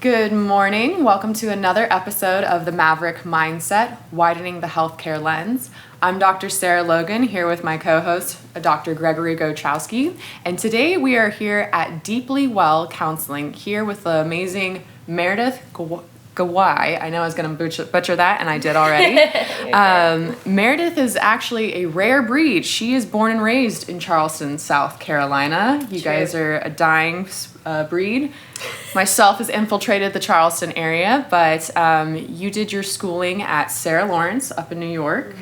Good morning. Welcome to another episode of the Maverick Mindset, Widening the Healthcare Lens. I'm Dr. Sarah Logan here with my co-host, Dr. Gregory Gochowski, and today we are here at Deeply Well Counseling here with the amazing Meredith Gawai. I know I was going to butcher that, and I did already. Meredith is actually a rare breed. She is born and raised in Charleston, South Carolina. You guys are a dying breed. Myself has infiltrated the Charleston area, but you did your schooling at Sarah Lawrence up in New York,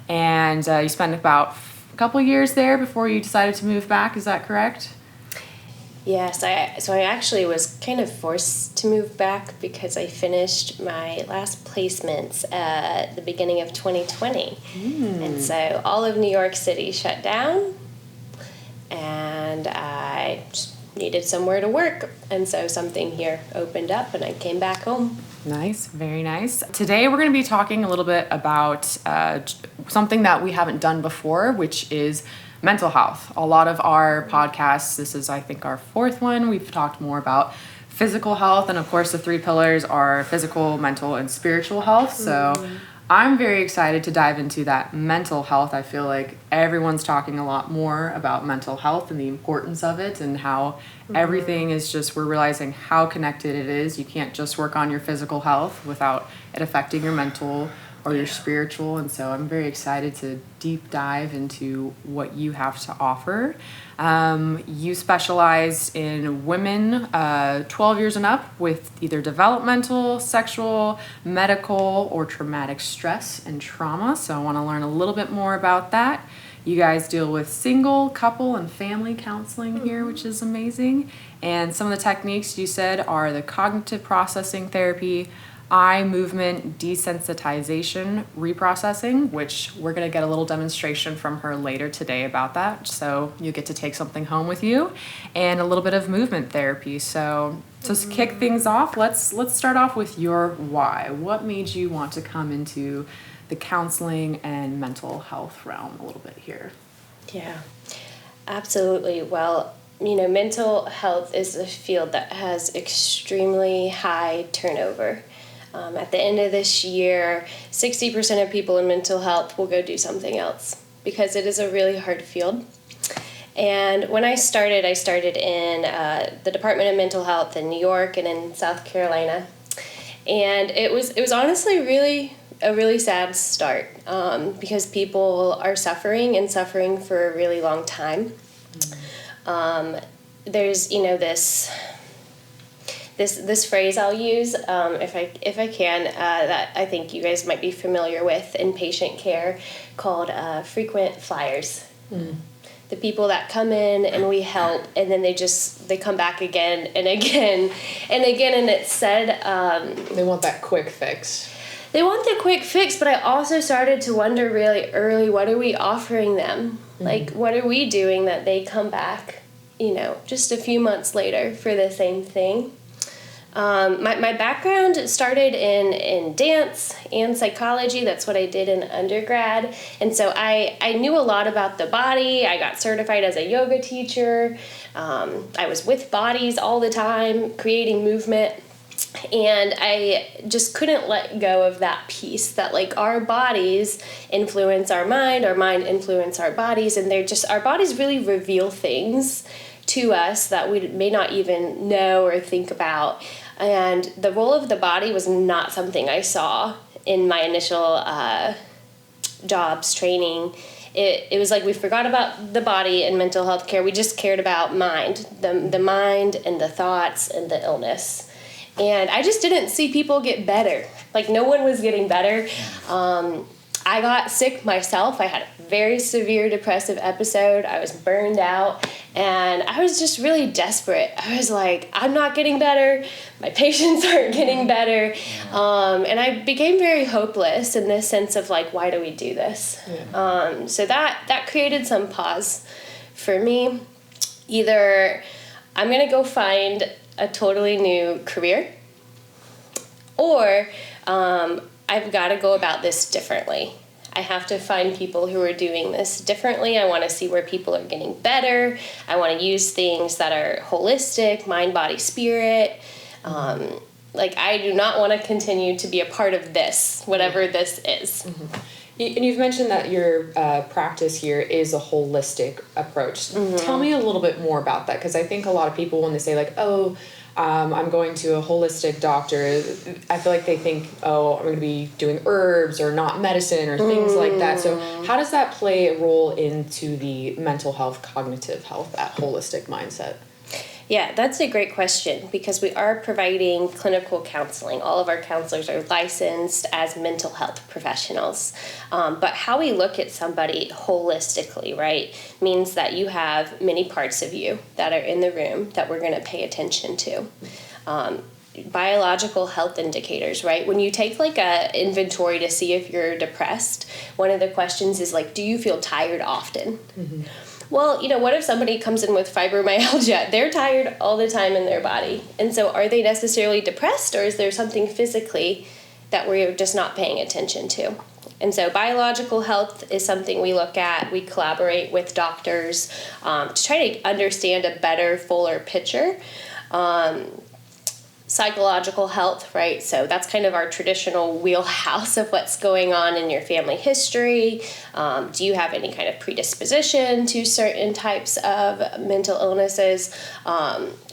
and you spent about a couple years there before you decided to move back. Is that correct? Yes, so I actually was kind of forced to move back because I finished my last placements at the beginning of 2020. And so all of New York City shut down, and I just needed somewhere to work. And so something here opened up, and I came back home. Nice, very nice. Today we're going to be talking a little bit about something that we haven't done before, which is mental health. A lot of our podcasts, this is I think our fourth one, we've talked more about physical health, and of course the three pillars are physical, mental, and spiritual health. So I'm very excited to dive into that mental health. I feel like everyone's talking a lot more about mental health and the importance of it, and how everything is just, we're realizing how connected it is. You can't just work on your physical health without it affecting your mental or your spiritual. And so I'm very excited to deep dive into what you have to offer. You specialize in women 12 years and up with either developmental, sexual, medical, or traumatic stress and trauma. So I want to learn a little bit more about that. You guys deal with single, couple, and family counseling here, which is amazing. And some of the techniques you said are the cognitive processing therapy, eye movement desensitization, reprocessing, which we're going to get a little demonstration from her later today about that. So you get to take something home with you, and a little bit of movement therapy. So to kick things off, let's start off with your why. What made you want to come into the counseling and mental health realm a little bit here? Yeah, absolutely. Well, mental health is a field that has extremely high turnover. At the end of this year, 60% of people in mental health will go do something else because it is a really hard field. And when I started in the Department of Mental Health in New York and in South Carolina. And it was honestly a really sad start because people are suffering for a really long time. There's, this phrase I'll use, if I can, that I think you guys might be familiar with in patient care, called frequent flyers. The people that come in and we help, and then they come back again and again and again, and it's said they want that quick fix. They want the quick fix, but I also started to wonder really early, what are we offering them? Like, what are we doing that they come back, just a few months later for the same thing? My background started in dance and psychology. That's what I did in undergrad. And so I knew a lot about the body. I got certified as a yoga teacher. I was with bodies all the time, creating movement. And I just couldn't let go of that piece that, like, our bodies influence our mind influence our bodies, and our bodies really reveal things to us that we may not even know or think about. And the role of the body was not something I saw in my initial jobs, training. It was like we forgot about the body in mental health care. We just cared about mind, the mind and the thoughts and the illness. And I just didn't see people get better. Like, no one was getting better. I got sick myself. I had a very severe depressive episode. I was burned out, and I was just really desperate. I was like, I'm not getting better. My patients aren't getting better. And I became very hopeless in this sense of, like, why do we do this? So that created some pause for me. Either I'm going to go find a totally new career, or I've got to go about this differently. I have to find people who are doing this differently. I want to see where people are getting better. I want to use things that are holistic, mind, body, spirit. Like, I do not want to continue to be a part of this, whatever this is. Mm-hmm. And you've mentioned that your practice here is a holistic approach. Tell me a little bit more about that, because I think a lot of people, when they say like, oh, I'm going to a holistic doctor, I feel like they think, oh, I'm going to be doing herbs or not medicine or things like that. So how does that play a role into the mental health, cognitive health, that holistic mindset? Yeah, that's a great question, because we are providing clinical counseling. All of our counselors are licensed as mental health professionals. But how we look at somebody holistically, right, means that you have many parts of you that are in the room that we're going to pay attention to. Biological health indicators, right? When you take like a inventory to see if you're depressed, one of the questions is like, do you feel tired often? Mm-hmm. Well, what if somebody comes in with fibromyalgia? They're tired all the time in their body. And so are they necessarily depressed, or is there something physically that we're just not paying attention to? And so biological health is something we look at. We collaborate with doctors to try to understand a better, fuller picture. Psychological health, right? So that's kind of our traditional wheelhouse of what's going on in your family history. Do you have any kind of predisposition to certain types of mental illnesses?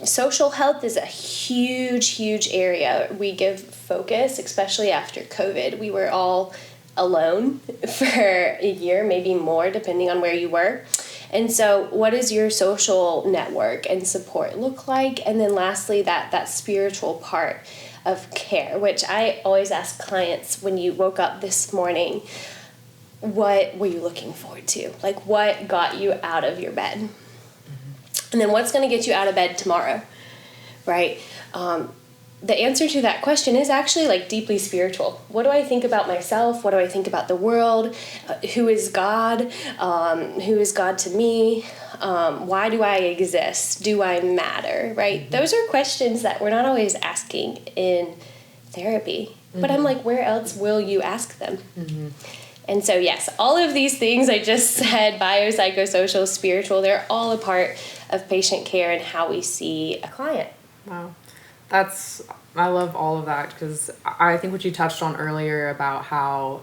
Social health is a huge, huge area. We give focus, especially after COVID. We were all alone for a year, maybe more, depending on where you were. And so what does your social network and support look like? And then lastly, that spiritual part of care, which I always ask clients, when you woke up this morning, what were you looking forward to? Like, what got you out of your bed? Mm-hmm. And then what's going to get you out of bed tomorrow, right? The answer to that question is actually like deeply spiritual. What do I think about myself? What do I think about the world? Who is God? Who is God to me? Why do I exist? Do I matter? Right? Mm-hmm. Those are questions that we're not always asking in therapy. Mm-hmm. But I'm like, where else will you ask them? Mm-hmm. And so, yes, all of these things I just said, biopsychosocial, spiritual, they're all a part of patient care and how we see a client. Wow. I love all of that, because I think what you touched on earlier about how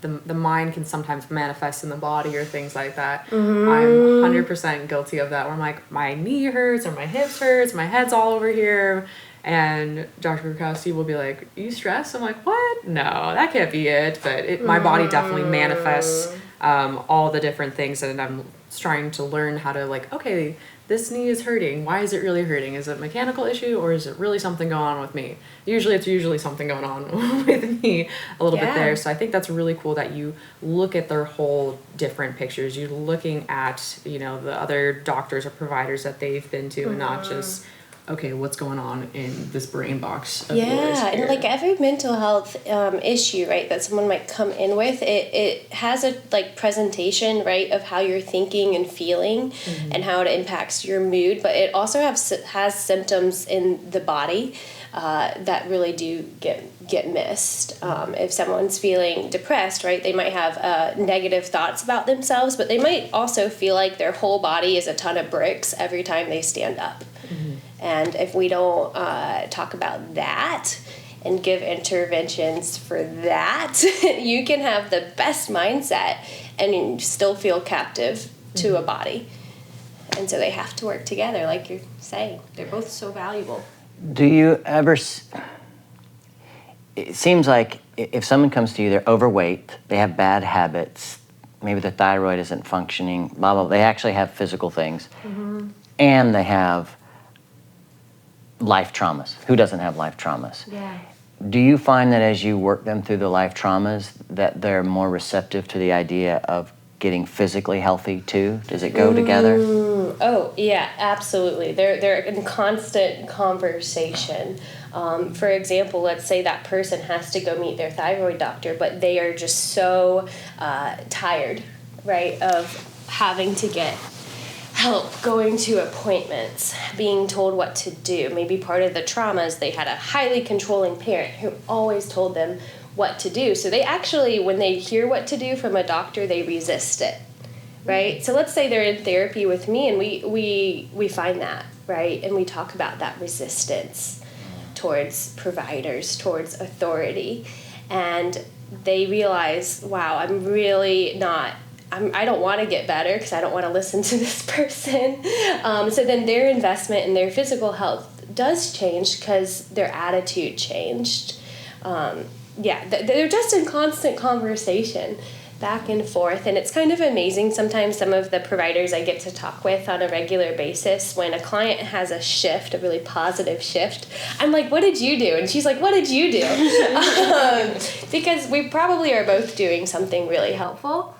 the mind can sometimes manifest in the body or things like that. Mm-hmm. I'm 100% guilty of that, where I'm like, my knee hurts or my hips hurts, my head's all over here. And Dr. Bukowski will be like, you stressed? I'm like, what? No, that can't be it. But my body definitely manifests all the different things, and I'm trying to learn how to like, okay, this knee is hurting. Why is it really hurting? Is it a mechanical issue, or is it really something going on with me? It's something going on with me a little bit there. So I think that's really cool that you look at their whole different pictures. You're looking at, the other doctors or providers that they've been to, and not just, okay, what's going on in this brain box of yours here? And like every mental health issue, right, that someone might come in with, it has a like presentation, right, of how you're thinking and feeling, mm-hmm. and how it impacts your mood, but it also has symptoms in the body that really do get missed. If someone's feeling depressed, right, they might have negative thoughts about themselves, but they might also feel like their whole body is a ton of bricks every time they stand up. Mm-hmm. And if we don't talk about that and give interventions for that, you can have the best mindset and still feel captive to mm-hmm. a body. And so they have to work together, like you're saying. They're both so valuable. Do you ever... It seems like if someone comes to you, they're overweight, they have bad habits, maybe the thyroid isn't functioning, blah, blah, blah. They actually have physical things. Mm-hmm. And they have life traumas. Who doesn't have life traumas? Yeah. Do you find that as you work them through the life traumas that they're more receptive to the idea of getting physically healthy too? Does it go together? Oh, yeah, absolutely. They're in constant conversation. For example, let's say that person has to go meet their thyroid doctor, but they are just so tired, right, of having to get help, going to appointments, being told what to do. Maybe part of the trauma is they had a highly controlling parent who always told them what to do. So they actually, when they hear what to do from a doctor, they resist it, right? So let's say they're in therapy with me, and we find that, right? And we talk about that resistance towards providers, towards authority. And they realize, wow, I'm really not, I don't want to get better because I don't want to listen to this person. So then their investment in their physical health does change because their attitude changed. They're just in constant conversation back and forth, and it's kind of amazing sometimes some of the providers I get to talk with on a regular basis, when a client has a shift, a really positive shift, I'm like, what did you do? And she's like, what did you do? Because we probably are both doing something really helpful.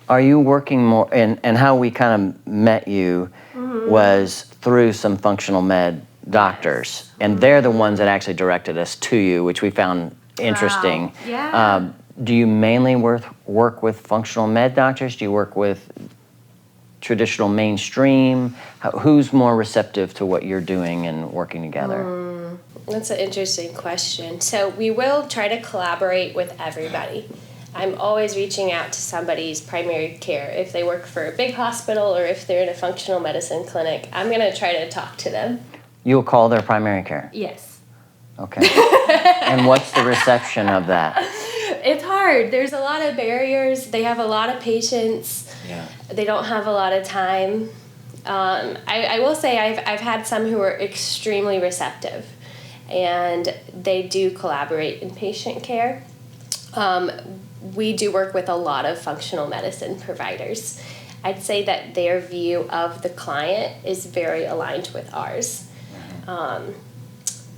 Are you working more, and how we kind of met you was through some functional med doctors, and they're the ones that actually directed us to you, which we found interesting. Wow. Yeah. Do you mainly work with functional med doctors? Do you work with traditional mainstream? Who's more receptive to what you're doing and working together? That's an interesting question. So we will try to collaborate with everybody. I'm always reaching out to somebody's primary care. If they work for a big hospital or if they're in a functional medicine clinic, I'm going to try to talk to them. You'll call their primary care? Yes. Okay. And what's the reception of that? It's hard. There's a lot of barriers. They have a lot of patients. Yeah. They don't have a lot of time. I will say I've had some who are extremely receptive, and they do collaborate in patient care. We do work with a lot of functional medicine providers. I'd say that their view of the client is very aligned with ours.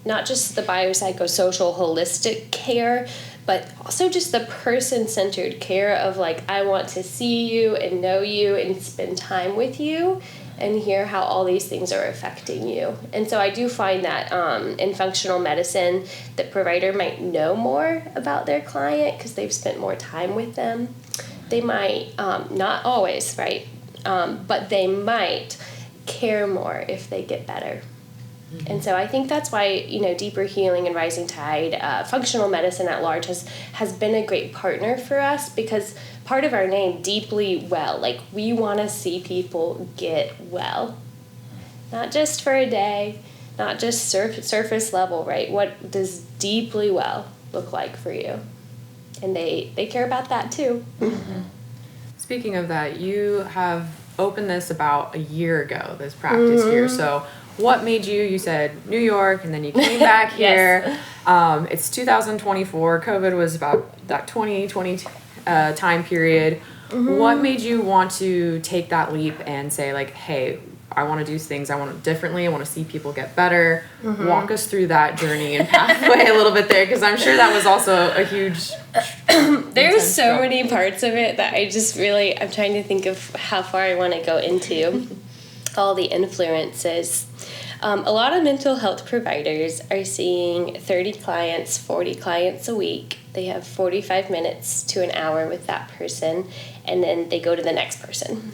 Not just the biopsychosocial holistic care, but also just the person-centered care of like, I want to see you and know you and spend time with you and hear how all these things are affecting you. And so I do find that in functional medicine, the provider might know more about their client because they've spent more time with them. They might, not always, right? But they might care more if they get better. And so I think that's why, Deeper Healing and Rising Tide, functional medicine at large has been a great partner for us, because part of our name, Deeply Well, like we want to see people get well. Not just for a day, not just surface level, right? What does deeply well look like for you? And they care about that too. Mm-hmm. Speaking of that, you have opened this about a year ago, this practice here. So what made you said New York, and then you came back here. Yes. It's 2024. COVID was about that 2020 time period. What made you want to take that leap and say, like, hey, I want to do things, I want it differently, I want to see people get better? Walk us through that journey and pathway a little bit there, because I'm sure that was also a huge There's so many parts of it that I'm trying to think of how far I want to go into. All the influences. A lot of mental health providers are seeing 30 clients, 40 clients a week. They have 45 minutes to an hour with that person, and then they go to the next person.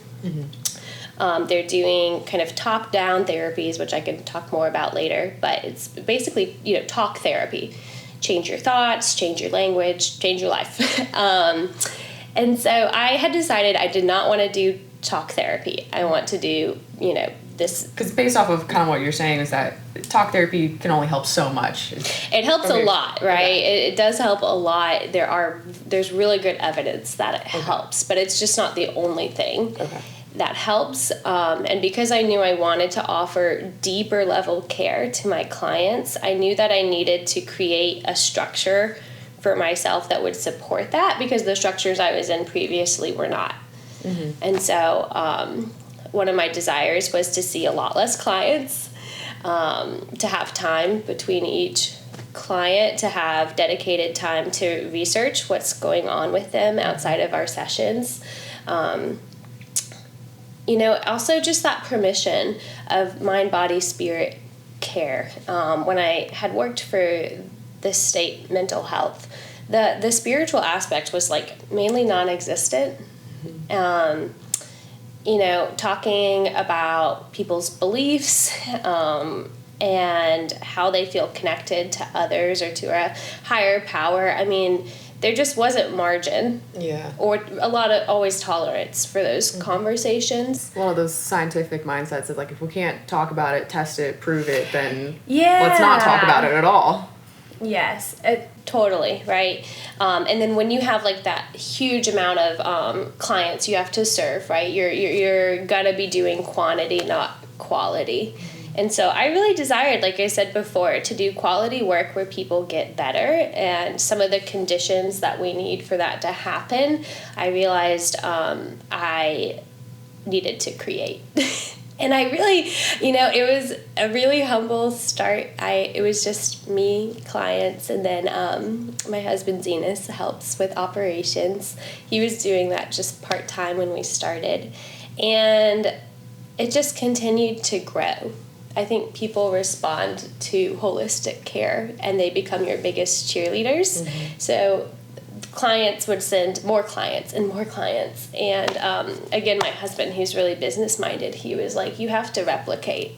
They're doing kind of top-down therapies, which I can talk more about later, but it's basically, talk therapy. Change your thoughts, change your language, change your life. And so I had decided I did not want to do talk therapy. I want to do, this. Because based off of kind of what you're saying is that talk therapy can only help so much. It helps a lot, right? Yeah. It does help a lot. There's really good evidence that it helps, but it's just not the only thing that helps. And because I knew I wanted to offer deeper level care to my clients, I knew that I needed to create a structure for myself that would support that, because the structures I was in previously were not. And so one of my desires was to see a lot less clients, to have time between each client, to have dedicated time to research what's going on with them outside of our sessions. Also just that permission of mind, body, spirit care. When I had worked for the state mental health, the spiritual aspect was like mainly non-existent. Talking about people's beliefs and how they feel connected to others or to a higher power. I mean, there just wasn't margin. Yeah. Or a lot of always tolerance for those conversations. One of those scientific mindsets is like, if we can't talk about it, test it, prove it, then Yeah. let's not talk about it at all. Yes, totally, right? And then when you have like that huge amount of clients you have to serve, right? You're gonna be doing quantity, not quality. And so I really desired, like I said before, to do quality work where people get better, and some of the conditions that we need for that to happen, I realized I needed to create. And I really, it was a really humble start. It was just me, clients, and then my husband Zenas helps with operations. He was doing that just part-time when we started. And it just continued to grow. I think people respond to holistic care and they become your biggest cheerleaders. Mm-hmm. So clients would send more clients and more clients. And again, my husband, who's really business minded, he was like, you have to replicate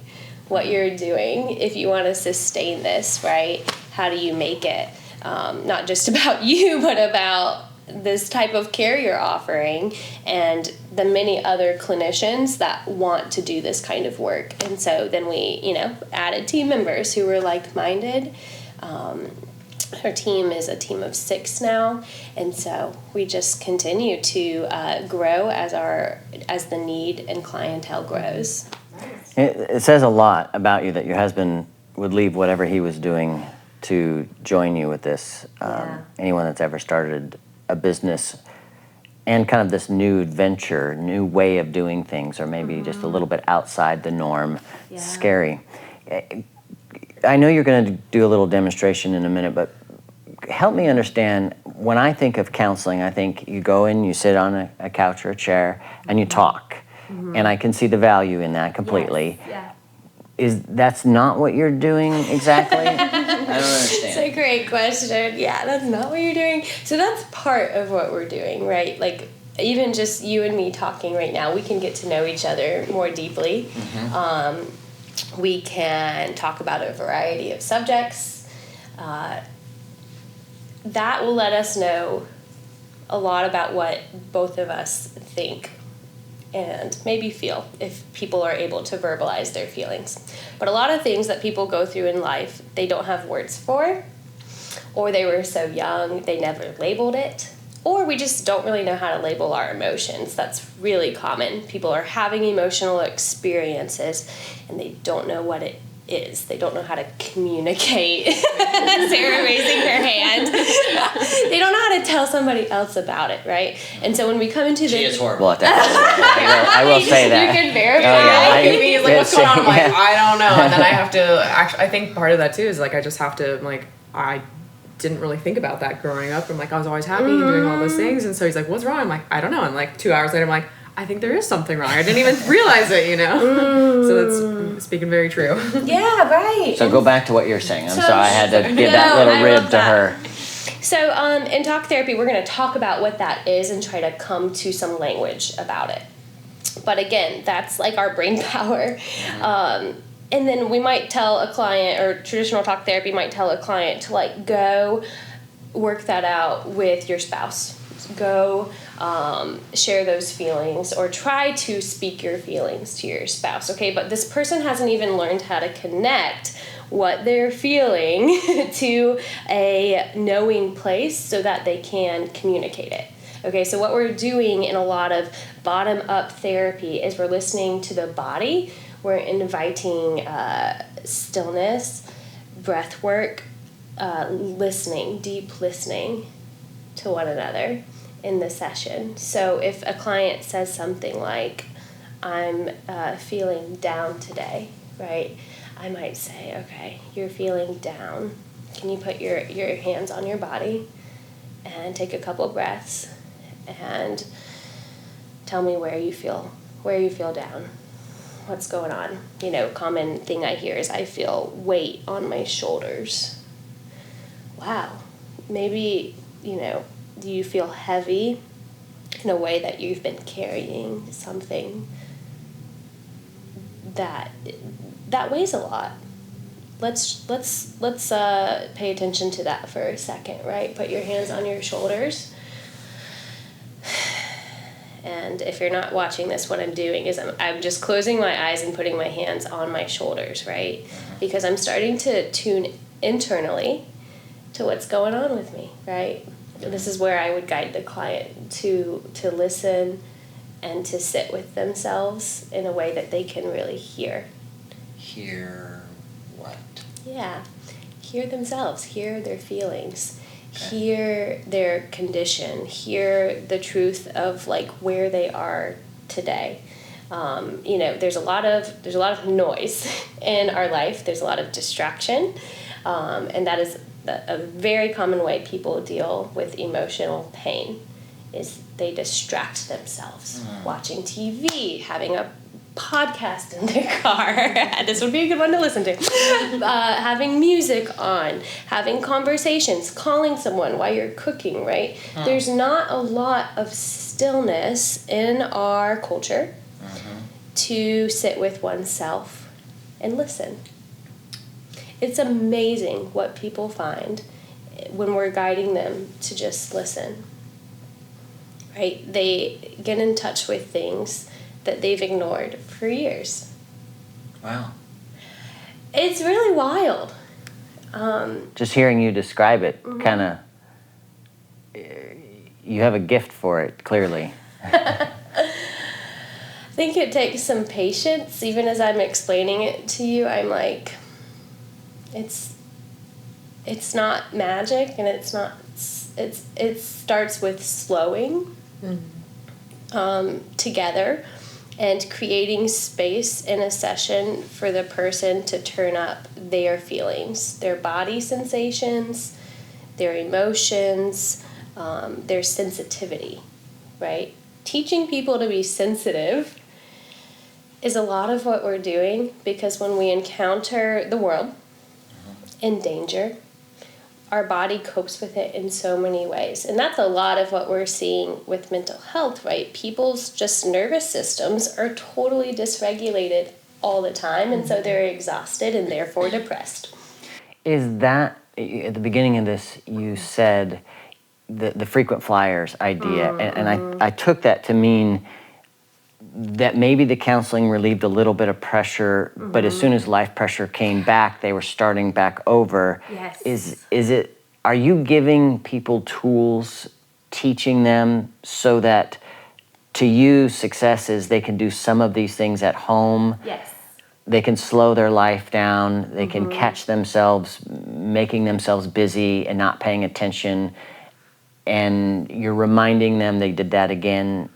what you're doing if you want to sustain this, right? How do you make it not just about you, but about this type of care you're offering and the many other clinicians that want to do this kind of work. And so then we, added team members who were like-minded. Our team is a team of 6 now, and so we just continue to grow as the need and clientele grows. It says a lot about you that your husband would leave whatever he was doing to join you with this. Anyone that's ever started a business and kind of this new adventure, new way of doing things, or maybe just a little bit outside the norm, scary. I know you're going to do a little demonstration in a minute, but help me understand, when I think of counseling, I think you go in, you sit on a couch or a chair, and you talk. Mm-hmm. And I can see the value in that completely. Yes. Yeah. That's not what you're doing exactly? I don't understand. It's a great question. Yeah, that's not what you're doing. So that's part of what we're doing, right? Like, even just you and me talking right now, we can get to know each other more deeply. Mm-hmm. We can talk about a variety of subjects. That will let us know a lot about what both of us think and maybe feel, if people are able to verbalize their feelings. But a lot of things that people go through in life, they don't have words for, or they were so young, they never labeled it, or we just don't really know how to label our emotions. That's really common. People are having emotional experiences, and they don't know what it is. They don't know how to communicate. Sarah raising her hand. They don't know how to tell somebody else about it, right? And so when we come into She is horrible at that. I will say that. You can verify. He's like, what's going on? I'm like, I don't know. And then I have to, actually, I think part of that too is like, I just have to, like, I didn't really think about that growing up. I'm like, I was always happy and doing all those things. And so he's like, what's wrong? I'm like, I don't know. And like 2 hours later, I'm like, I think there is something wrong. I didn't even realize it, So that's speaking very true. Yeah, right. So go back to what you're saying. I'm sorry, I had to give that little rib to her. So in talk therapy, we're going to talk about what that is and try to come to some language about it. But again, that's like our brain power. And then we might tell a client, or traditional talk therapy might tell a client to like go work that out with your spouse. Go share those feelings, or try to speak your feelings to your spouse, okay? But this person hasn't even learned how to connect what they're feeling to a knowing place so that they can communicate it. Okay, so what we're doing in a lot of bottom-up therapy is we're listening to the body. We're inviting stillness, breath work, listening, deep listening to one another in the session. So if a client says something like, I'm feeling down today, right? I might say, okay, you're feeling down. Can you put your hands on your body and take a couple breaths and tell me where you feel down? What's going on? Common thing I hear is I feel weight on my shoulders. Wow. Maybe, do you feel heavy in a way that you've been carrying something that weighs a lot? let's pay attention to that for a second, right? Put your hands on your shoulders. And if you're not watching this, what I'm doing is I'm just closing my eyes and putting my hands on my shoulders, right? Because I'm starting to tune internally to what's going on with me, right? This is where I would guide the client to listen and to sit with themselves in a way that they can really hear. Hear what? Yeah. Hear themselves, hear their feelings, hear their condition, hear the truth of like where they are today. There's a lot of noise in our life. There's a lot of distraction, and that is a very common way people deal with emotional pain. Is they distract themselves, watching TV, having a podcast in their car. This would be a good one to listen to. Having music on, having conversations, calling someone while you're cooking, right? There's not a lot of stillness in our culture to sit with oneself and listen. It's amazing what people find when we're guiding them to just listen. Right? They get in touch with things that they've ignored for years. Wow. It's really wild. Just hearing you describe it, kind of, you have a gift for it, clearly. I think it takes some patience. Even as I'm explaining it to you, I'm like, it's not magic, and it starts with slowing together and creating space in a session for the person to turn up their feelings, their body sensations, their emotions, their sensitivity, right? Teaching people to be sensitive is a lot of what we're doing, because when we encounter the world in danger, our body copes with it in so many ways. And that's a lot of what we're seeing with mental health, right? People's just nervous systems are totally dysregulated all the time, and so they're exhausted and therefore depressed. Is that, at the beginning of this, you said the frequent flyers idea, and I took that to mean that maybe the counseling relieved a little bit of pressure, but as soon as life pressure came back, they were starting back over. Yes. Is it, are you giving people tools, teaching them so that to you success is they can do some of these things at home? Yes. They can slow their life down, they can catch themselves making themselves busy and not paying attention, and you're reminding them they did that again,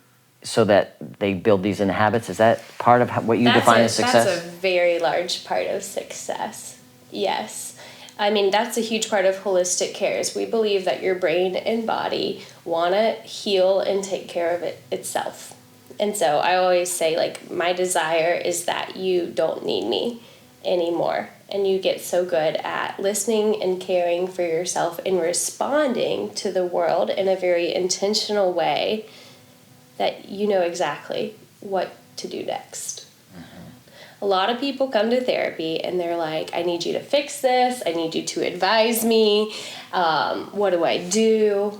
so that they build these in habits? Is that part of what you define as success? That's a very large part of success. Yes. I mean, that's a huge part of holistic care. Is we believe that your brain and body want to heal and take care of itself. And so I always say, like, my desire is that you don't need me anymore. And you get so good at listening and caring for yourself and responding to the world in a very intentional way that you know exactly what to do next. A lot of people come to therapy and they're like, I need you to fix this. I need you to advise me. What do I do?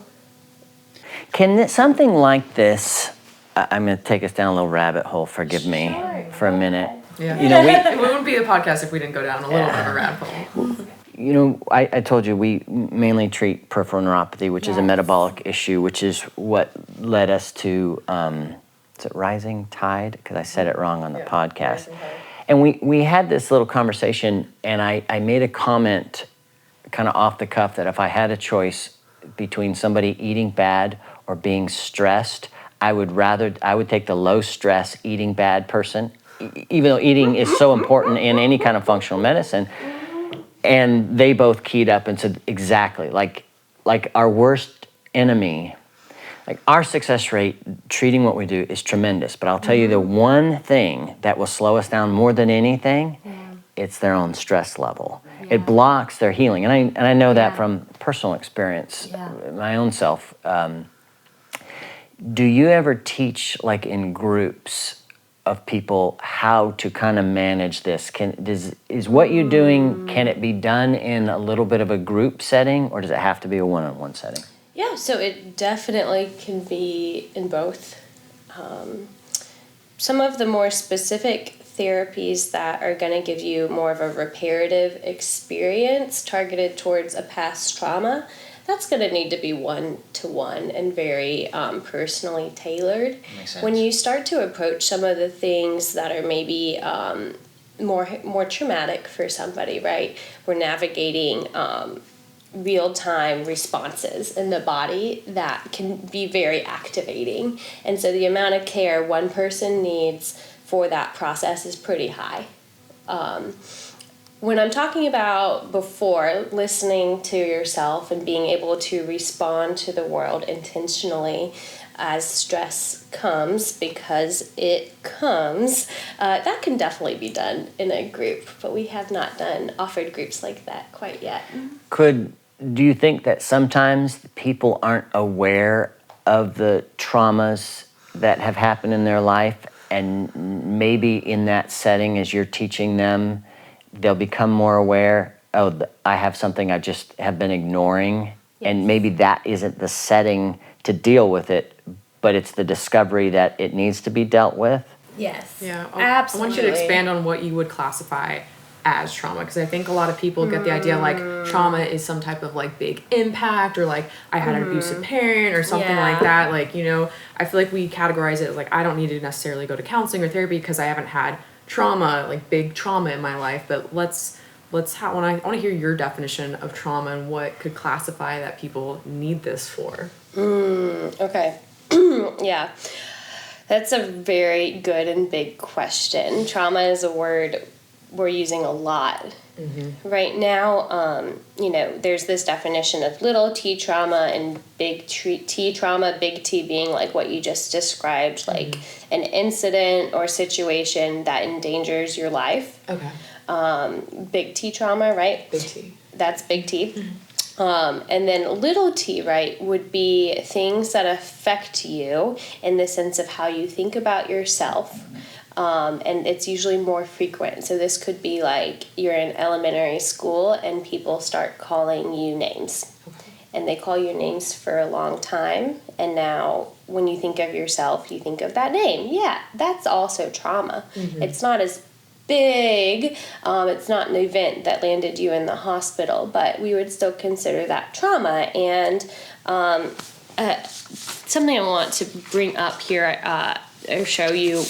Can something like this, I'm going to take us down a little rabbit hole, forgive me for a minute. Yeah. You know, It wouldn't be a podcast if we didn't go down a little bit of a rabbit hole. you know, I told you we mainly treat peripheral neuropathy, which is a metabolic issue, which is what led us to, is it Rising Tide? Because I said it wrong on the podcast. And we had this little conversation, and I made a comment kind of off the cuff that if I had a choice between somebody eating bad or being stressed, I would take the low stress eating bad person, even though eating is so important in any kind of functional medicine. And they both keyed up and said exactly, like our worst enemy, like our success rate treating what we do is tremendous. But I'll tell you the one thing that will slow us down more than anything, it's their own stress level. It blocks their healing. And I know that from personal experience, my own self. Do you ever teach, like in groups, of people how to kind of manage this? Is what you're doing, can it be done in a little bit of a group setting, or does it have to be a one-on-one setting? Yeah, so it definitely can be in both. Some of the more specific therapies that are going to give you more of a reparative experience targeted towards a past trauma, that's going to need to be one-to-one and very personally tailored. Makes sense. When you start to approach some of the things that are maybe more traumatic for somebody, right? We're navigating real-time responses in the body that can be very activating. And so the amount of care one person needs for that process is pretty high. When I'm talking about before, listening to yourself and being able to respond to the world intentionally as stress comes, because it comes, that can definitely be done in a group, but we have not offered groups like that quite yet. Do you think that sometimes people aren't aware of the traumas that have happened in their life, and maybe in that setting, as you're teaching them, they'll become more aware, I have something I just have been ignoring, and maybe that isn't the setting to deal with it, but it's the discovery that it needs to be dealt with? Yes. Yeah, absolutely. I want you to expand on what you would classify as trauma, because I think a lot of people get the idea like trauma is some type of like big impact, or like I had an abusive parent or something like that. Like, you know, I feel like we categorize it as like I don't need to necessarily go to counseling or therapy because I haven't had trauma, like big trauma in my life. But I want to hear your definition of trauma and what could classify that people need this for. Okay. Yeah. That's a very good and big question. Trauma is a word we're using a lot right now. You know, there's this definition of little t trauma and big T trauma, big T being like what you just described, like an incident or situation that endangers your life. Okay. Big T trauma, right? Big T. That's big T. And then little t, right, would be things that affect you in the sense of how you think about yourself. And it's usually more frequent. So this could be like you're in elementary school and people start calling you names. And they call you names for a long time. And now when you think of yourself, you think of that name. Yeah, that's also trauma. It's not as big. It's not an event that landed you in the hospital, but we would still consider that trauma. And something I want to bring up here, or show you,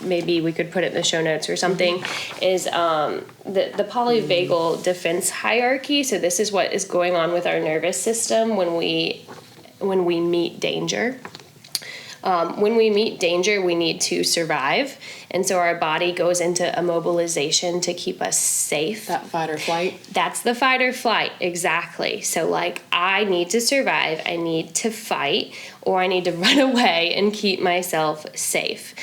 maybe we could put it in the show notes or something, is the polyvagal defense hierarchy. So this is what is going on with our nervous system when we meet danger. When we meet danger, we need to survive. And so our body goes into immobilization to keep us safe. That fight or flight? That's the fight or flight, exactly. So like, I need to survive, I need to fight, or I need to run away and keep myself safe.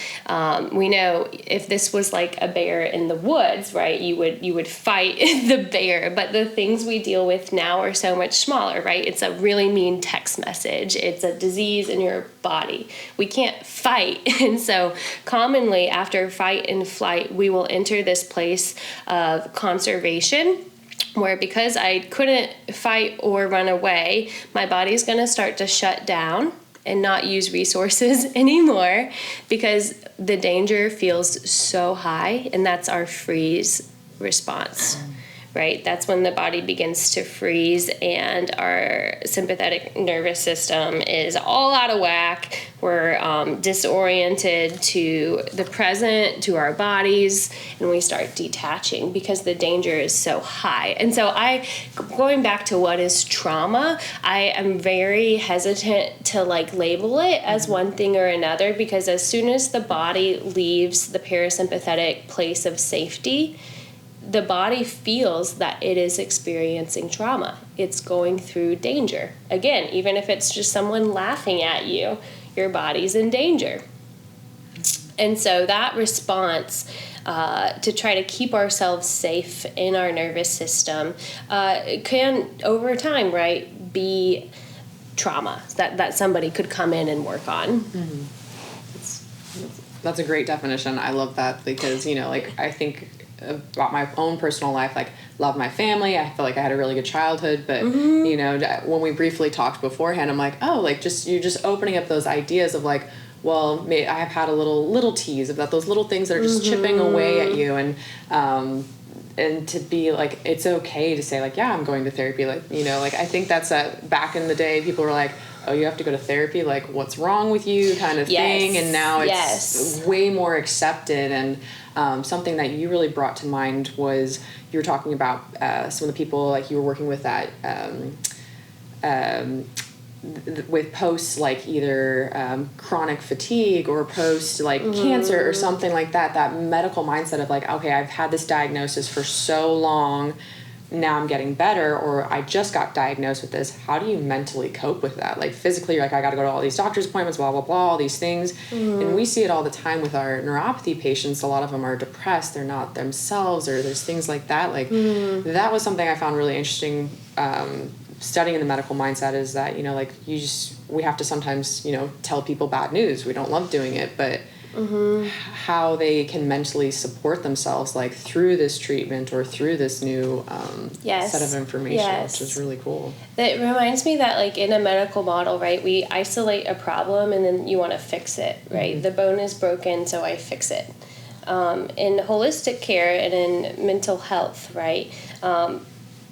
We know if this was like a bear in the woods, right, you would fight the bear, but the things we deal with now are so much smaller, right? It's a really mean text message. It's a disease in your body. We can't fight. And so commonly after fight and flight, we will enter this place of conservation, where because I couldn't fight or run away, my body's going to start to shut down and not use resources anymore because the danger feels so high, and that's our freeze response. Right? That's when the body begins to freeze and our sympathetic nervous system is all out of whack. We're disoriented to the present, to our bodies, and we start detaching because the danger is so high. And so going back to what is trauma, I am very hesitant to like label it as one thing or another, because as soon as the body leaves the parasympathetic place of safety, the body feels that it is experiencing trauma. It's going through danger. Again, even if it's just someone laughing at you, your body's in danger. And so that response to try to keep ourselves safe in our nervous system can, over time, right, be trauma that somebody could come in and work on. That's a great definition. I love that because, you know, like I think about my own personal life, like love my family. I feel like I had a really good childhood, but you know, when we briefly talked beforehand, I'm like, oh, like you're just opening up those ideas of like, well, I've had a little tease about those little things that are just chipping away at you, and to be like, it's okay to say like, yeah, I'm going to therapy. Like, you know, like I think that's back in the day, people were like, oh, you have to go to therapy, like what's wrong with you kind of thing. And now it's way more accepted. And something that you really brought to mind was you were talking about some of the people like you were working with that with post like either chronic fatigue or post like cancer or something like that medical mindset of like, okay, I've had this diagnosis for so long, now I'm getting better, or I just got diagnosed with this. How do you mentally cope with that? Like physically, you're like, I got to go to all these doctor's appointments, blah, blah, blah, all these things. And we see it all the time with our neuropathy patients. A lot of them are depressed. They're not themselves, or there's things like that. Like that was something I found really interesting studying the medical mindset, is that, you know, like we have to sometimes, you know, tell people bad news. We don't love doing it, but how they can mentally support themselves like through this treatment or through this new set of information, which is really cool. That reminds me that like in a medical model, right, we isolate a problem and then you want to fix it, right? The bone is broken, so I fix it. In holistic care and in mental health, right,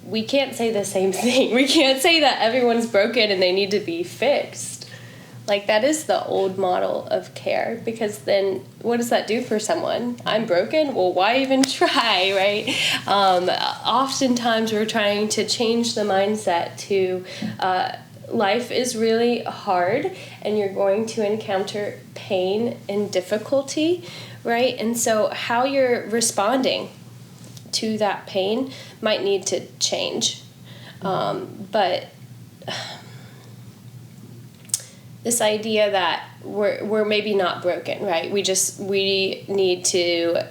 we can't say the same thing. We can't say that everyone's broken and they need to be fixed. Like, that is the old model of care, because then what does that do for someone? I'm broken? Well, why even try, right? Oftentimes we're trying to change the mindset to life is really hard and you're going to encounter pain and difficulty, right? And so how you're responding to that pain might need to change. But this idea that we're maybe not broken, right? We need to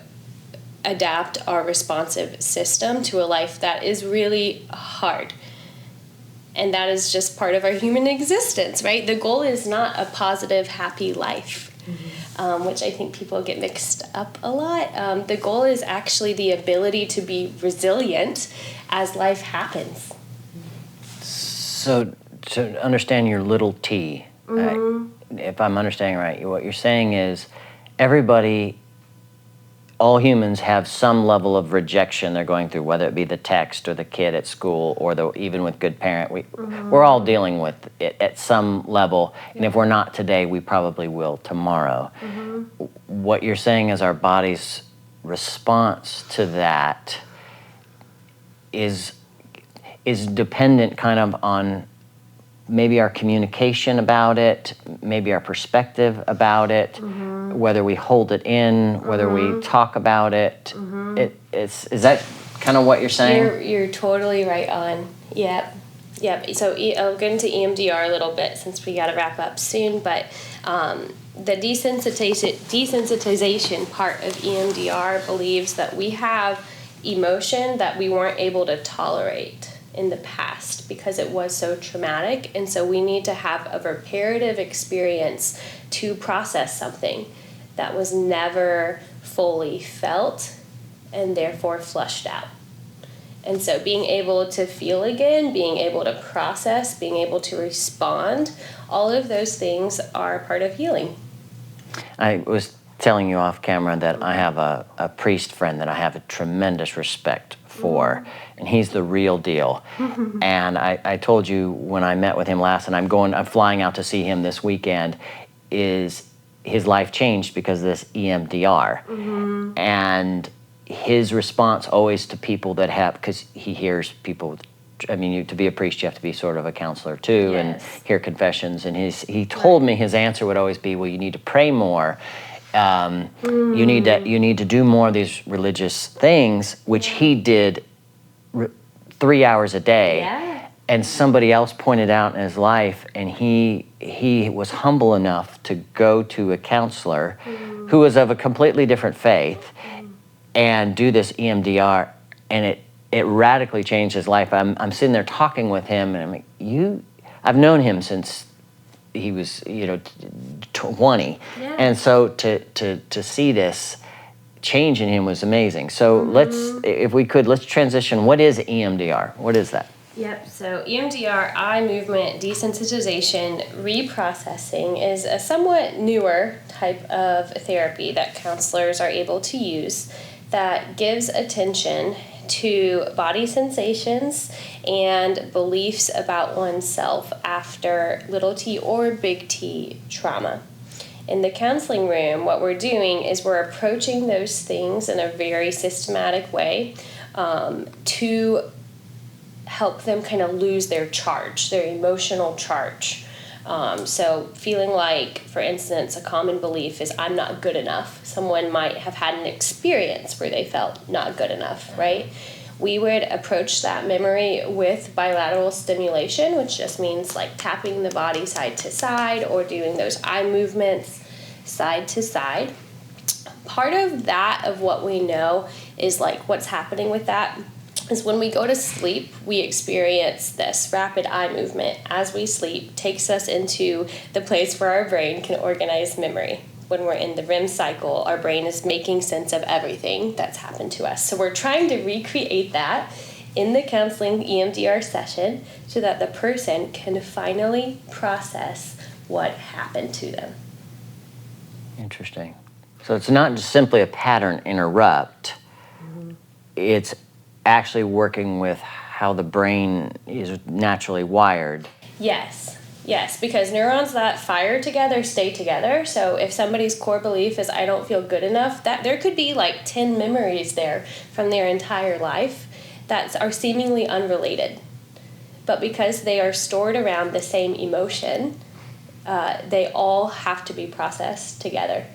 adapt our responsive system to a life that is really hard. And that is just part of our human existence, right? The goal is not a positive, happy life, which I think people get mixed up a lot. The goal is actually the ability to be resilient as life happens. So to understand your little t, if I'm understanding right, what you're saying is all humans have some level of rejection they're going through, whether it be the text or the kid at school or even with good parent. We're all dealing with it at some level, and if we're not today, we probably will tomorrow. What you're saying is our body's response to that is dependent kind of on maybe our communication about it, maybe our perspective about it, whether we hold it in, whether we talk about it. Is that kind of what you're saying? You're totally right on. Yep. So I'll get into EMDR a little bit since we got to wrap up soon, but the desensitization part of EMDR believes that we have emotion that we weren't able to tolerate in the past because it was so traumatic, and so we need to have a reparative experience to process something that was never fully felt and therefore flushed out. And so being able to feel again, being able to process, being able to respond, all of those things are part of healing. I was telling you off camera that I have a priest friend that I have a tremendous respect for, and he's the real deal. And I told you when I met with him last, and I'm flying out to see him this weekend, is his life changed because of this EMDR. And his response always to people that have, because he hears people, I mean, to be a priest, you have to be sort of a counselor too, and hear confessions. And he told me his answer would always be, well, you need to pray more. You need to do more of these religious things, which he did 3 hours a day. And somebody else pointed out in his life, and he was humble enough to go to a counselor who was of a completely different faith and do this EMDR, and it radically changed his life. I'm sitting there talking with him, and I'm like, I've known him since he was 20, Yeah. and so to see this change in him was amazing. So let's transition. What is EMDR? What is that? Yep, so EMDR, eye movement desensitization reprocessing, is a somewhat newer type of therapy that counselors are able to use that gives attention to body sensations and beliefs about oneself after little t or big T trauma. In the counseling room, what we're doing is we're approaching those things in a very systematic way to help them kind of lose their charge, their emotional charge. So feeling like, for instance, a common belief is I'm not good enough. Someone might have had an experience where they felt not good enough, right? We would approach that memory with bilateral stimulation, which just means like tapping the body side to side or doing those eye movements side to side. Part of that, of what we know, is like what's happening with that is when we go to sleep, we experience this rapid eye movement as we sleep, takes us into the place where our brain can organize memory. When we're in the REM cycle, our brain is making sense of everything that's happened to us. So we're trying to recreate that in the counseling EMDR session so that the person can finally process what happened to them. Interesting. So it's not just simply a pattern interrupt. It's actually working with how the brain is naturally wired. Yes, because neurons that fire together stay together. So if somebody's core belief is I don't feel good enough, that there could be like 10 memories there from their entire life that are seemingly unrelated. But because they are stored around the same emotion, they all have to be processed together.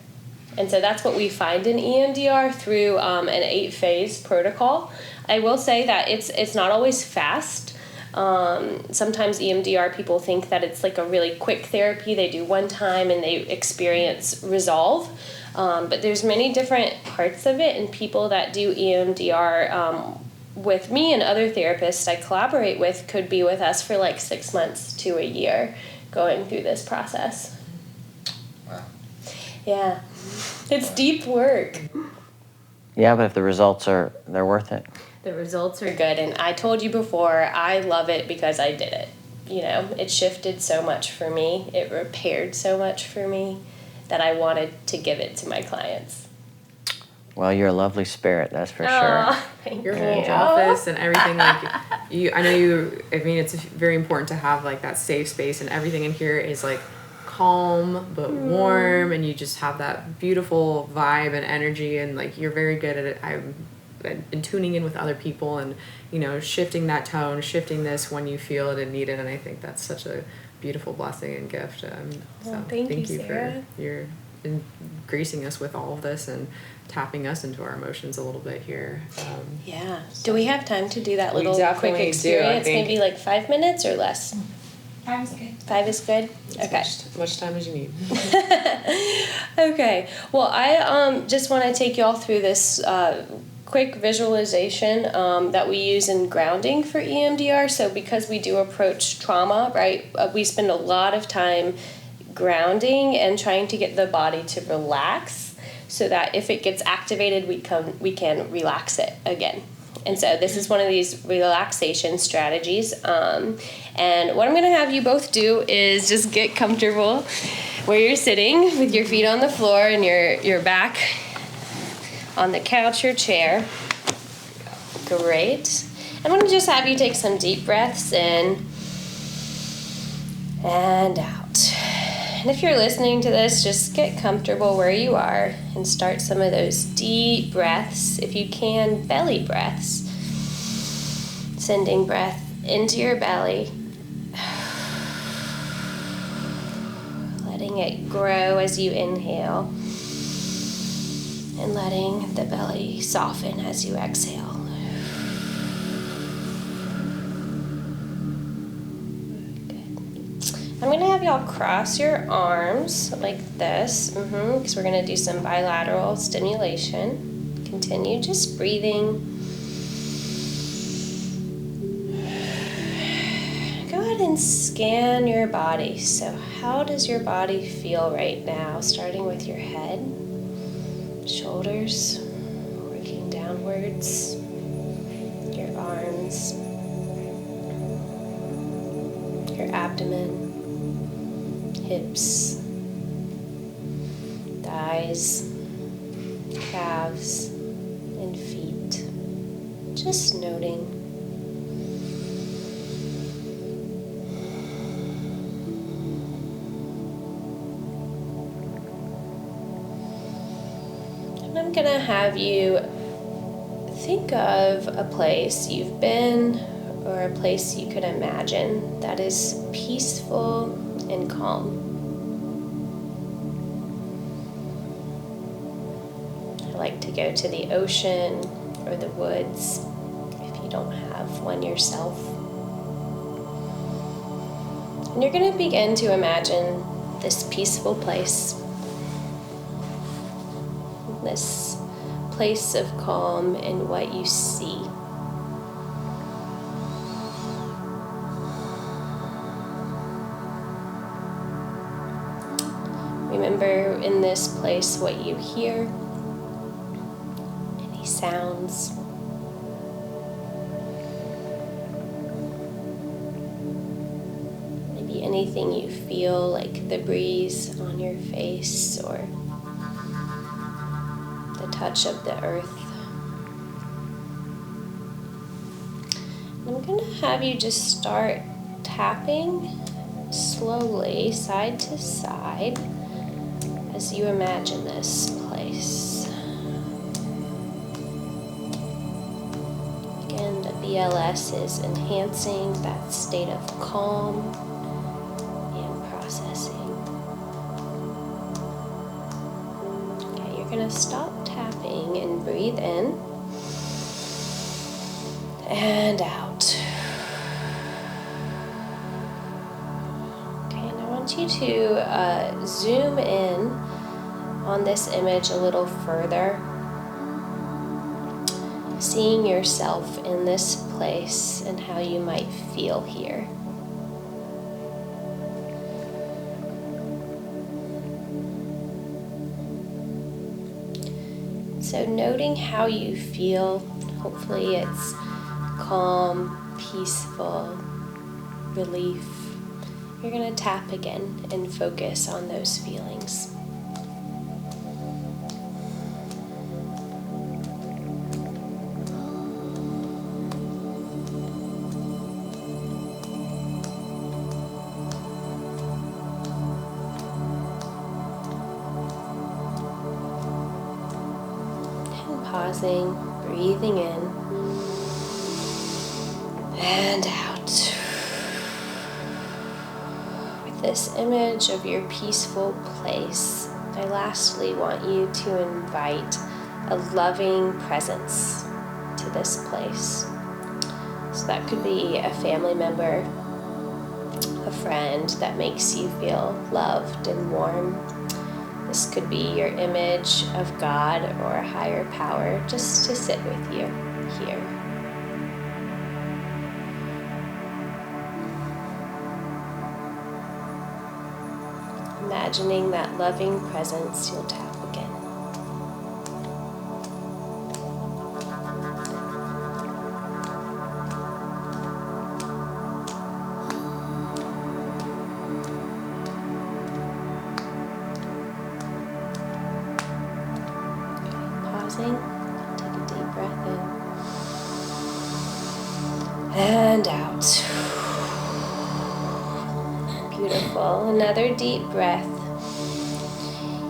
And so that's what we find in EMDR through an 8-phase protocol. I will say that it's not always fast. Sometimes EMDR people think that it's like a really quick therapy. They do one time and they experience resolve. But there's many different parts of it, and people that do EMDR with me and other therapists I collaborate with could be with us for like 6 months to a year going through this process. Wow. Yeah. It's deep work. Yeah, but if the results they're worth it. The results are good, and I told you before, I love it because I did it. It shifted so much for me. It repaired so much for me that I wanted to give it to my clients. Well, you're a lovely spirit, that's for sure. Thank Your you. whole office and everything, it's very important to have like that safe space, and everything in here is like calm but warm, and you just have that beautiful vibe and energy, and like you're very good at it. I'm in tuning in with other people and shifting that tone, shifting this when you feel it and need it, and I think that's such a beautiful blessing and gift. So thank you, for Sarah. your gracing us with all of this and tapping us into our emotions a little bit here. Yeah. Do we have time to do that We little quick definitely do, I experience? think. Maybe like 5 minutes or less? 5 is good. 5 is good? Okay. As much time as you need. Okay. Well, I just want to take you all through this quick visualization that we use in grounding for EMDR. So because we do approach trauma, right, we spend a lot of time grounding and trying to get the body to relax so that if it gets activated, we can relax it again. And so this is one of these relaxation strategies. And what I'm going to have you both do is just get comfortable where you're sitting with your feet on the floor and your back on the couch or chair. Great. I'm going to just have you take some deep breaths in and out. And if you're listening to this, just get comfortable where you are and start some of those deep breaths. If you can, belly breaths. Sending breath into your belly. Letting it grow as you inhale. And letting the belly soften as you exhale. I'm going to have y'all cross your arms like this, because we're going to do some bilateral stimulation. Continue just breathing. Go ahead ahead and scan your body. So how does your body feel right now? Starting with your head, shoulders, working downwards, your arms, your abdomen, hips, thighs, calves, and feet. Just noting. And I'm gonna have you think of a place you've been or a place you could imagine that is peaceful and calm. I like to go to the ocean or the woods if you don't have one yourself. And you're going to begin to imagine this peaceful place, this place of calm and what you see. Remember in this place what you hear, any sounds. Maybe anything you feel, like the breeze on your face or the touch of the earth. I'm going to have you just start tapping slowly, side to side, as you imagine this place. Again, the BLS is enhancing that state of calm and processing. Okay, you're going to stop tapping and breathe in and out. Okay, and I want you to zoom in on this image a little further, seeing yourself in this place and how you might feel here. So noting how you feel, hopefully it's calm, peaceful, relief. You're going to tap again and focus on those feelings. And pausing, breathing in and out. With this image of your peaceful place, I lastly want you to invite a loving presence to this place. So that could be a family member, a friend that makes you feel loved and warm. This could be your image of God or a higher power just to sit with you here. Imagining that loving presence, you'll tap again. Pausing, take a deep breath in and out. Beautiful. Another deep breath.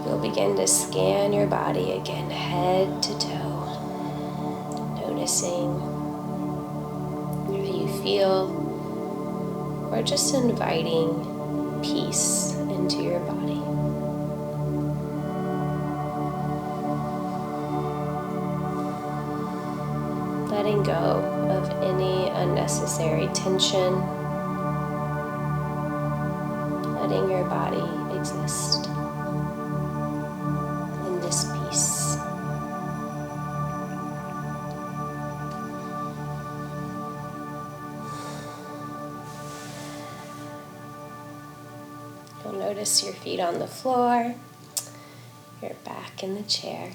You'll begin to scan your body again, head to toe, noticing how you feel, or just inviting peace into your body. Letting go of any unnecessary tension, letting your body exist in this peace. You'll notice your feet on the floor, your back in the chair.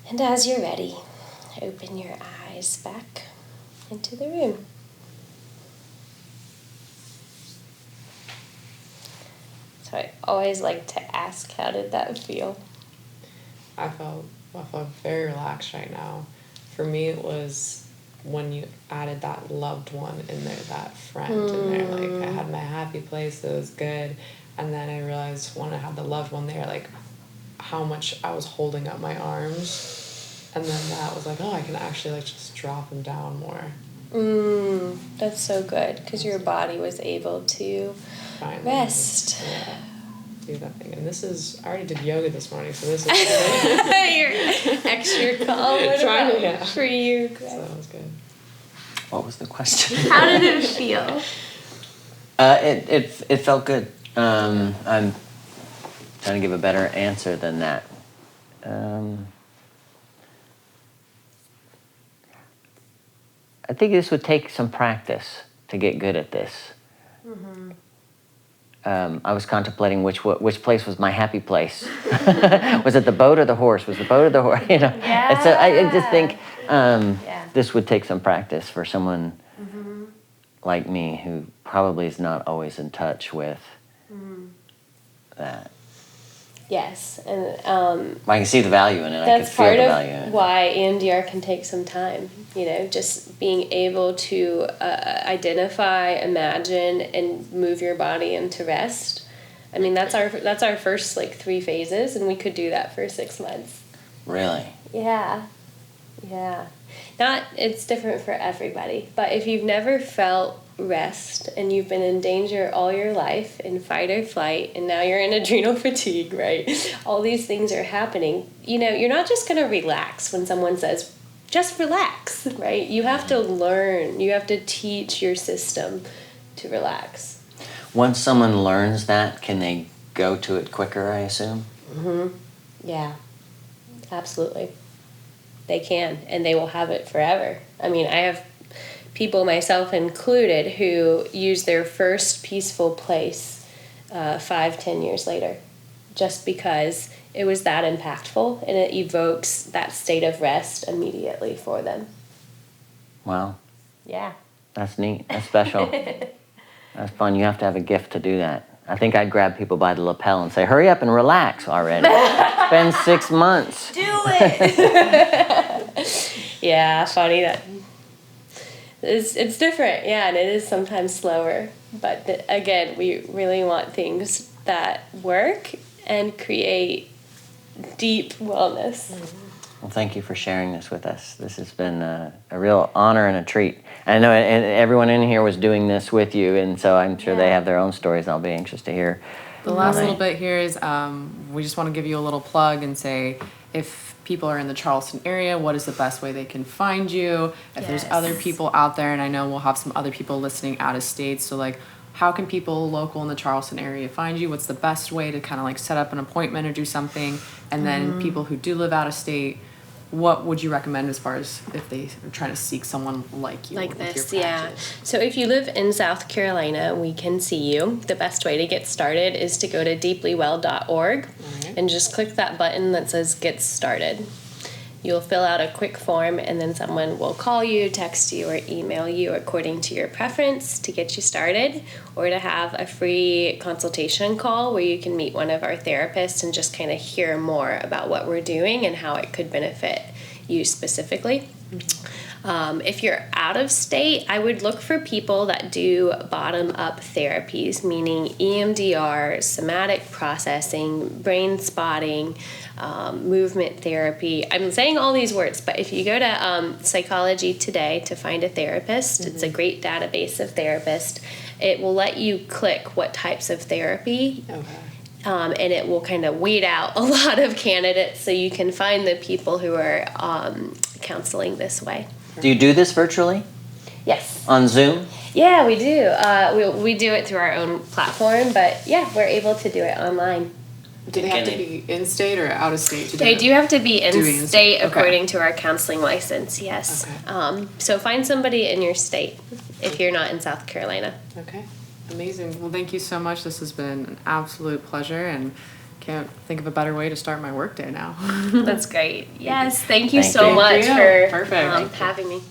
And as you're ready, open your eyes back into the room. So I always like to ask, how did that feel? I felt very relaxed right now. For me, it was when you added that loved one in there, that friend in there. Like, I had my happy place, it was good. And then I realized when I had the loved one there, like, how much I was holding up my arms. And then that was like, oh, I can actually, like, just drop them down more. That's so good, because your body was able to Finally, rest. Yeah, do that thing. And this is, I already did yoga this morning, so this is You're extra calm. For you. So that was good. What was the question? How did it feel? It felt good. I'm trying to give a better answer than that. I think this would take some practice to get good at this. I was contemplating which place was my happy place. Was it the boat or the horse? Was the boat or the horse? You know. Yeah. And so I just think this would take some practice for someone like me who probably is not always in touch with that. Yes, and I can see the value in it. I can that's feel part the value in of it. why EMDR can take some time. You know, just being able to identify, imagine, and move your body into rest. I mean, that's our first like 3 phases, and we could do that for 6 months. Really? Yeah. It's different for everybody, but if you've never felt rest and you've been in danger all your life in fight or flight, and now you're in adrenal fatigue, right? All these things are happening. You know, you're not just going to relax when someone says, just relax, right? You have to learn, you have to teach your system to relax. Once someone learns that, can they go to it quicker, I assume? Yeah, absolutely. They can, and they will have it forever. I mean, I have people, myself included, who use their first peaceful place 5-10 years later, just because it was that impactful and it evokes that state of rest immediately for them. Wow. Yeah. That's neat. That's special. That's fun. You have to have a gift to do that. I think I'd grab people by the lapel and say, hurry up and relax already. It's been 6 months. Do it! Yeah, funny that it's different. Yeah, and it is sometimes slower. But again, we really want things that work and create deep wellness. Well, thank you for sharing this with us. This has been a real honor and a treat. I know and everyone in here was doing this with you, and so I'm sure they have their own stories. I'll be anxious to hear. The last little bit here is we just want to give you a little plug and say if people are in the Charleston area, what is the best way they can find you? If there's other people out there, and I know we'll have some other people listening out of state, so like how can people local in the Charleston area find you? What's the best way to kind of like set up an appointment or do something? And then people who do live out of state, what would you recommend as far as if they are trying to seek someone like you? Like with this, your yeah. practice? So if you live in South Carolina, we can see you. The best way to get started is to go to deeplywell.org and just click that button that says Get Started. You'll fill out a quick form, and then someone will call you, text you, or email you according to your preference to get you started, or to have a free consultation call where you can meet one of our therapists and just kind of hear more about what we're doing and how it could benefit you specifically. If you're out of state, I would look for people that do bottom-up therapies, meaning EMDR, somatic processing, brain spotting, movement therapy. I'm saying all these words, but if you go to Psychology Today to find a therapist, it's a great database of therapists. It will let you click what types of therapy. And it will kind of weed out a lot of candidates so you can find the people who are counseling this way. Do you do this virtually? Yes. On Zoom? Yeah, we do. We do it through our own platform, but yeah, we're able to do it online. Do they have to be in state or out of state to do They it? do have to be in state Okay. according to our counseling license, yes. Okay. So find somebody in your state if you're not in South Carolina. Okay. Amazing. Well, thank you so much. This has been an absolute pleasure, and can't think of a better way to start my workday now. That's great. Yes, thank you Thank so you. much Thank you. for Perfect. having me.